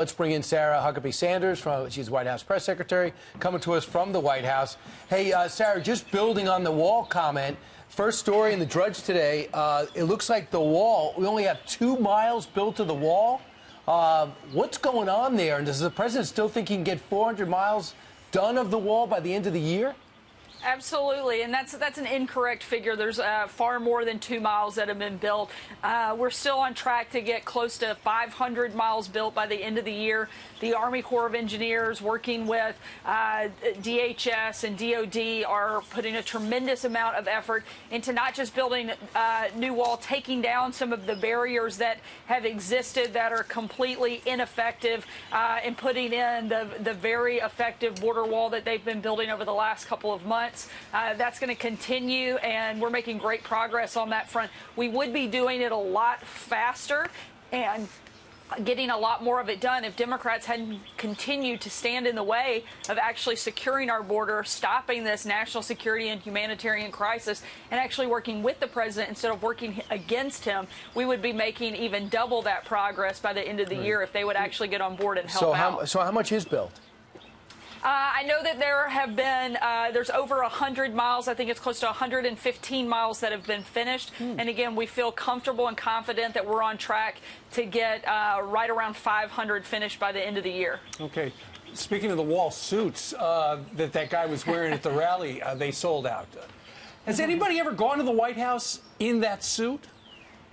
Let's bring in Sarah Huckabee Sanders, she's White House press secretary, coming to us from the White House. Hey, Sarah, just building on the wall comment, first story in the Drudge today, it looks like the wall, we only have 2 miles built to the wall. What's going on there? And does the president still think he can get 400 miles done of the wall by the end of the year? Absolutely, and that's an incorrect figure. There's far more than 2 miles that have been built. We're still on track to get close to 500 miles built by the end of the year. The Army Corps of Engineers, working with DHS and DOD, are putting a tremendous amount of effort into not just building new wall, taking down some of the barriers that have existed that are completely ineffective, and putting in the very effective border wall that they've been building over the last couple of months. That's going to continue, and we're making great progress on that front. We would be doing it a lot faster and getting a lot more of it done if Democrats hadn't continued to stand in the way of actually securing our border, stopping this national security and humanitarian crisis, and actually working with the president instead of working against him. We would be making even double that progress by the end of the year if they would actually get on board and help out. So how much is built? I know that there have been, there's over 100 miles. I think it's close to 115 miles that have been finished. And again, we feel comfortable and confident that we're on track to get right around 500 finished by the end of the year. Okay. Speaking of the wall suits that guy was wearing at the rally, they sold out. Has anybody ever gone to the White House in that suit?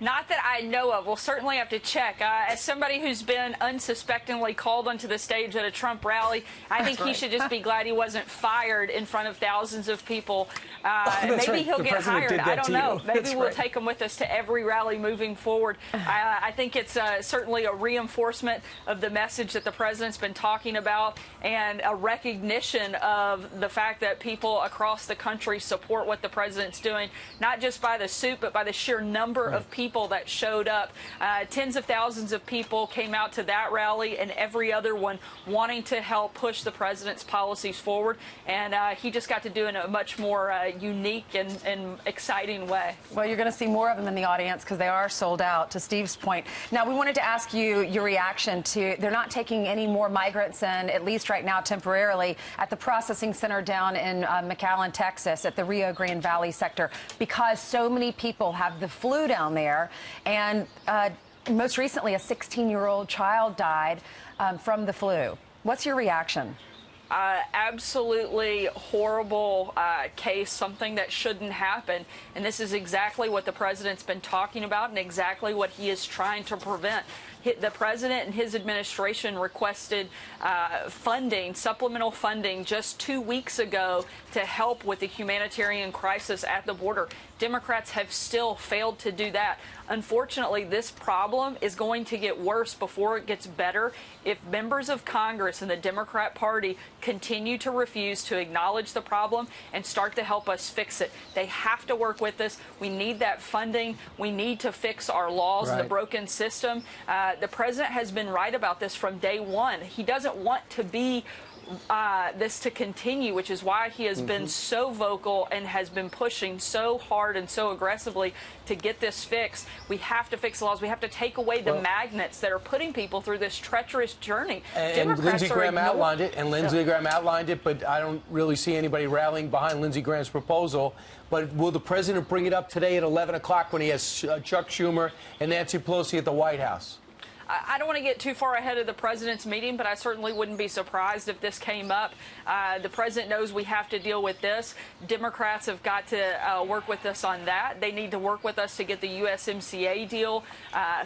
Not that I know of. We'll certainly have to check. As somebody who's been unsuspectingly called onto the stage at a Trump rally, I think he should just be glad he wasn't fired in front of thousands of people. Maybe he'll get hired. I don't know. Maybe we'll take him with us to every rally moving forward. I think it's certainly a reinforcement of the message that the president's been talking about, and a recognition of the fact that people across the country support what the president's doing, not just by the suit, but by the sheer number of people that showed up. Tens of thousands of people came out to that rally and every other one, wanting to help push the president's policies forward. And he just got to do it in a much more unique and exciting way. Well, you're going to see more of them in the audience because they are sold out, to Steve's point. Now, we wanted to ask you your reaction to, they're not taking any more migrants in, at least right now temporarily, at the processing center down in McAllen, Texas, at the Rio Grande Valley sector, because so many people have the flu down there. And most recently, a 16-year-old child died from the flu. What's your reaction? Absolutely horrible case, something that shouldn't happen. And this is exactly what the president's been talking about and exactly what he is trying to prevent. The president and his administration requested funding, supplemental funding, just 2 weeks ago to help with the humanitarian crisis at the border. Democrats have still failed to do that. Unfortunately, this problem is going to get worse before it gets better if members of Congress and the Democrat Party continue to refuse to acknowledge the problem and start to help us fix it. They have to work with us. We need that funding. We need to fix our laws and the broken system. The president has been right about this from day one. He doesn't want to be this to continue, which is why he has been so vocal and has been pushing so hard and so aggressively to get this fixed. We have to fix the laws. We have to take away the magnets that are putting people through this treacherous journey. And Lindsey Graham outlined it, but I don't really see anybody rallying behind Lindsey Graham's proposal. But will the president bring it up today at 11 o'clock when he has Chuck Schumer and Nancy Pelosi at the White House? I don't want to get too far ahead of the president's meeting, but I certainly wouldn't be surprised if this came up. The president knows we have to deal with this. Democrats have got to work with us on that. They need to work with us to get the USMCA deal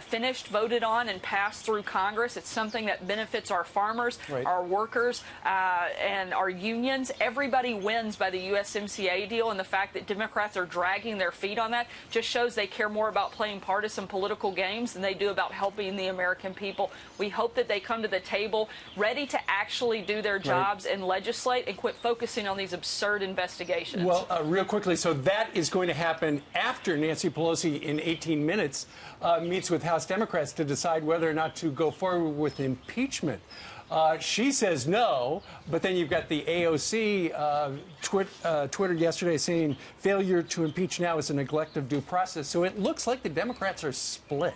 finished, voted on, and passed through Congress. It's something that benefits our farmers, our workers, and our unions. Everybody wins by the USMCA deal, and the fact that Democrats are dragging their feet on that just shows they care more about playing partisan political games than they do about helping the American people. We hope that they come to the table ready to actually do their jobs and legislate and quit focusing on these absurd investigations. Well, real quickly, so that is going to happen after Nancy Pelosi in 18 minutes meets with House Democrats to decide whether or not to go forward with impeachment. She says no, but then you've got the AOC twittered yesterday saying failure to impeach now is a neglect of due process. So it looks like the Democrats are split.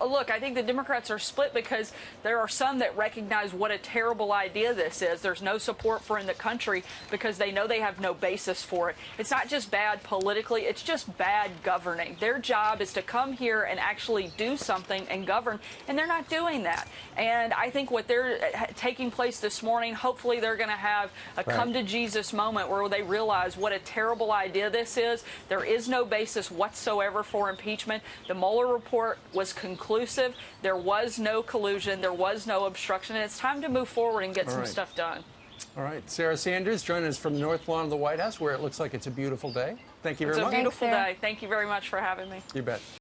Look, I think the Democrats are split because there are some that recognize what a terrible idea this is. There's no support for it in the country because they know they have no basis for it. It's not just bad politically, it's just bad governing. Their job is to come here and actually do something and govern, and they're not doing that. And I think what they're taking place this morning, hopefully they're going to have a come to Jesus moment where they realize what a terrible idea this is. There is no basis whatsoever for impeachment. The Mueller report was conclusive. There was no collusion. There was no obstruction. And it's time to move forward and get some stuff done. All right. Sarah Sanders joining us from the North Lawn of the White House, where it looks like it's a beautiful day. Thank you very much. It's a beautiful day. Thank you very much for having me. You bet.